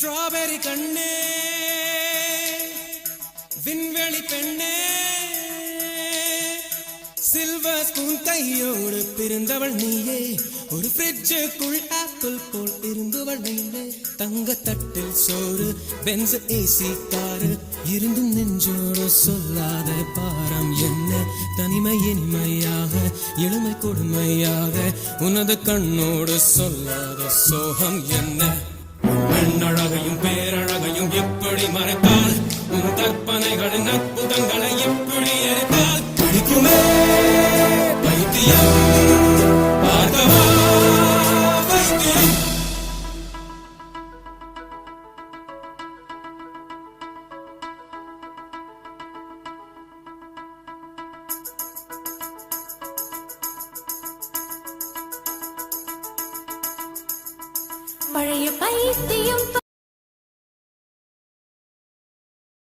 strawberry கண்ணே விண்வெளி பெண்ணே சில்வர் ஸ்பூன் கையோடு பிறந்தவள் நீயே ஒரு ஃப்ரிட்ஜுக்குள் ஆப்பிள் போல் இருந்தவள் நீயே தங்க தட்டில் சோறு பென்ஸ் ஏசி காரு இருந்தும் நெஞ்சோடு சொல்லாத பாரம் என்ன தனிமை இனிமையாக இளமை கொடுமையாக உனது கண்ணோடு சொல்லாத சோகம் என்ன பெண்ணழகையும் பேரழகையும் எப்படி மறைத்தால் உன் கற்பனைகளின் அற்புதங்களை எப்படி எரித்தால் பிடிக்குமே பைத்தியம் பார்க்கவா பைத்தியம் பழைய பைத்தியம்